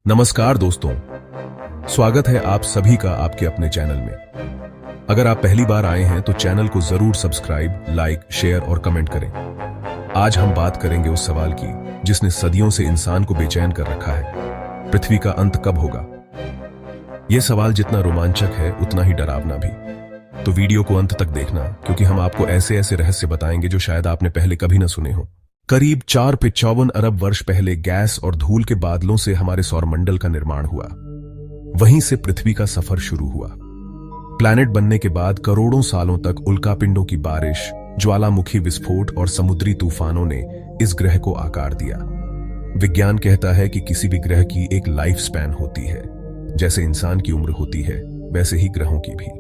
नमस्कार दोस्तों, स्वागत है आप सभी का आपके अपने चैनल में। अगर आप पहली बार आए हैं तो चैनल को जरूर सब्सक्राइब, लाइक, शेयर और कमेंट करें। आज हम बात करेंगे उस सवाल की जिसने सदियों से इंसान को बेचैन कर रखा है। पृथ्वी का अंत कब होगा? यह सवाल जितना रोमांचक है उतना ही डरावना भी। तो वीडियो को अंत तक देखना, क्योंकि हम आपको ऐसे ऐसे रहस्य बताएंगे जो शायद आपने पहले कभी न सुने हो। करीब 4.54 अरब वर्ष पहले गैस और धूल के बादलों से हमारे सौरमंडल का निर्माण हुआ। वहीं से पृथ्वी का सफर शुरू हुआ। प्लैनेट बनने के बाद करोड़ों सालों तक उल्कापिंडों की बारिश, ज्वालामुखी विस्फोट और समुद्री तूफानों ने इस ग्रह को आकार दिया। विज्ञान कहता है कि किसी भी ग्रह की एक लाइफ स्पैन होती है। जैसे इंसान की उम्र होती है वैसे ही ग्रहों की भी।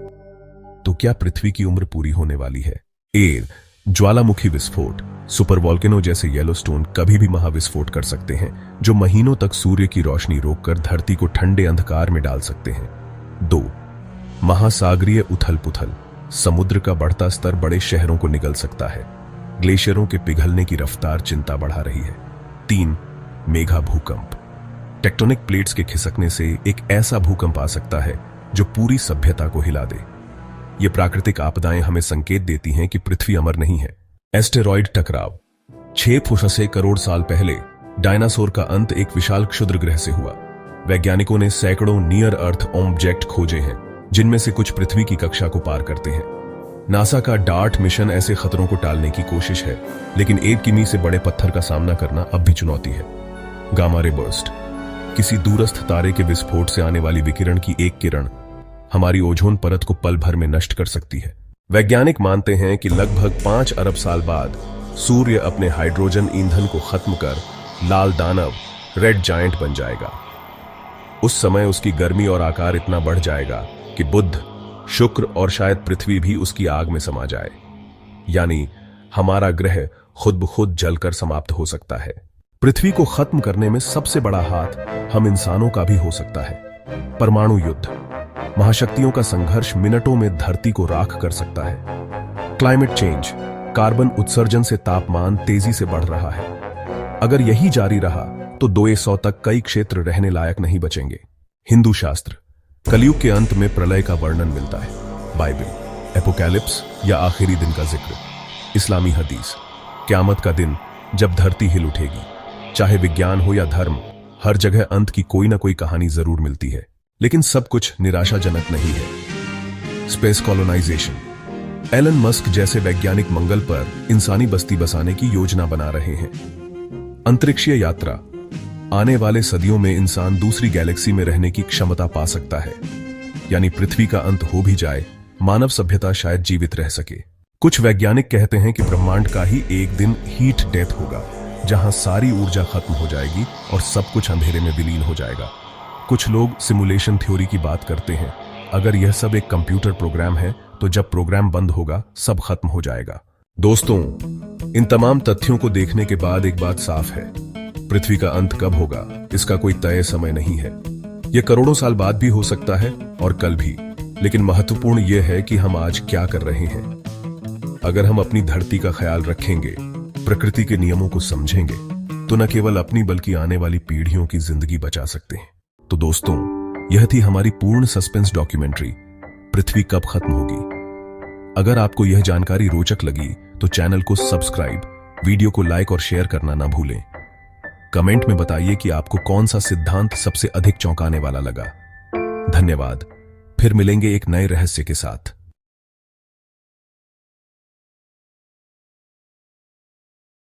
तो क्या पृथ्वी की उम्र पूरी होने वाली है? ज्वालामुखी विस्फोट। सुपर वॉल्केनो जैसे येलोस्टोन कभी भी महाविस्फोट कर सकते हैं, जो महीनों तक सूर्य की रोशनी रोककर धरती को ठंडे अंधकार में डाल सकते हैं। 2. महासागरीय उथल पुथल। समुद्र का बढ़ता स्तर बड़े शहरों को निगल सकता है। ग्लेशियरों के पिघलने की रफ्तार चिंता बढ़ा रही है। 3. मेगा भूकंप। टेक्टोनिक प्लेट्स के खिसकने से एक ऐसा भूकंप आ सकता है जो पूरी सभ्यता को हिला दे। ये प्राकृतिक आपदाएं हमें संकेत देती हैं कि पृथ्वी अमर नहीं है। एस्टेरॉयड टकराव। 6 करोड़ साल पहले डायनासोर का अंत एक विशाल क्षुद्र ग्रह से हुआ। वैज्ञानिकों ने सैकड़ों नियर अर्थ ऑब्जेक्ट खोजे हैं, जिनमें से कुछ पृथ्वी की कक्षा को पार करते हैं। नासा का डार्ट मिशन ऐसे खतरों को टालने की कोशिश है, लेकिन 1 किमी से बड़े पत्थर का सामना करना अब भी चुनौती है। Gamma ray burst. किसी दूरस्थ तारे के विस्फोट से आने वाली विकिरण की एक किरण हमारी ओजोन परत को पल भर में नष्ट कर सकती है। वैज्ञानिक मानते हैं कि लगभग 5 अरब साल बाद सूर्य अपने हाइड्रोजन ईंधन को खत्म कर लाल दानव, रेड जायंट बन जाएगा। उस समय उसकी गर्मी और आकार इतना बढ़ जाएगा कि बुध, शुक्र और शायद पृथ्वी भी उसकी आग में समा जाए। यानी हमारा ग्रह खुद ब खुद जलकर समाप्त हो सकता है। पृथ्वी को खत्म करने में सबसे बड़ा हाथ हम इंसानों का भी हो सकता है। परमाणु युद्ध। महाशक्तियों का संघर्ष मिनटों में धरती को राख कर सकता है। Climate change. कार्बन उत्सर्जन से तापमान तेजी से बढ़ रहा है। अगर यही जारी रहा तो 2100 तक कई क्षेत्र रहने लायक नहीं बचेंगे। हिंदू शास्त्र। कलयुग के अंत में प्रलय का वर्णन मिलता है। बाइबल। एपोकैलिप्स या आखिरी दिन का जिक्र। इस्लामी हदीस। क़यामत का दिन जब धरती हिल उठेगी। चाहे विज्ञान हो या धर्म, हर जगह अंत की कोई ना कोई कहानी जरूर मिलती है। लेकिन सब कुछ निराशाजनक नहीं है। Space colonisation. एलन मस्क जैसे वैज्ञानिक मंगल पर इंसानी बस्ती बसाने की योजना बना रहे हैं। अंतरिक्षीय यात्रा। आने वाले सदियों में इंसान दूसरी गैलेक्सी में रहने की क्षमता पा सकता है। यानी पृथ्वी का अंत हो भी जाए, मानव सभ्यता शायद जीवित रह सके। कुछ वैज्ञानिक कहते हैं कि ब्रह्मांड का ही एक दिन हीट डेथ होगा, जहां सारी ऊर्जा खत्म हो जाएगी और सब कुछ अंधेरे में विलीन हो जाएगा। कुछ लोग सिमुलेशन थ्योरी की बात करते हैं। अगर यह सब एक कंप्यूटर प्रोग्राम है तो जब प्रोग्राम बंद होगा सब खत्म हो जाएगा। दोस्तों, इन तमाम तथ्यों को देखने के बाद एक बात साफ है, पृथ्वी का अंत कब होगा इसका कोई तय समय नहीं है। यह करोड़ों साल बाद भी हो सकता है और कल भी। लेकिन महत्वपूर्ण यह है कि हम आज क्या कर रहे हैं। अगर हम अपनी धरती का ख्याल रखेंगे, प्रकृति के नियमों को समझेंगे, तो न केवल अपनी बल्कि आने वाली पीढ़ियों की जिंदगी बचा सकते हैं। तो दोस्तों, यह थी हमारी पूर्ण सस्पेंस डॉक्यूमेंट्री, पृथ्वी कब खत्म होगी। अगर आपको यह जानकारी रोचक लगी तो चैनल को सब्सक्राइब, वीडियो को लाइक और शेयर करना ना भूलें। कमेंट में बताइए कि आपको कौन सा सिद्धांत सबसे अधिक चौंकाने वाला लगा। धन्यवाद। फिर मिलेंगे एक नए रहस्य के साथ।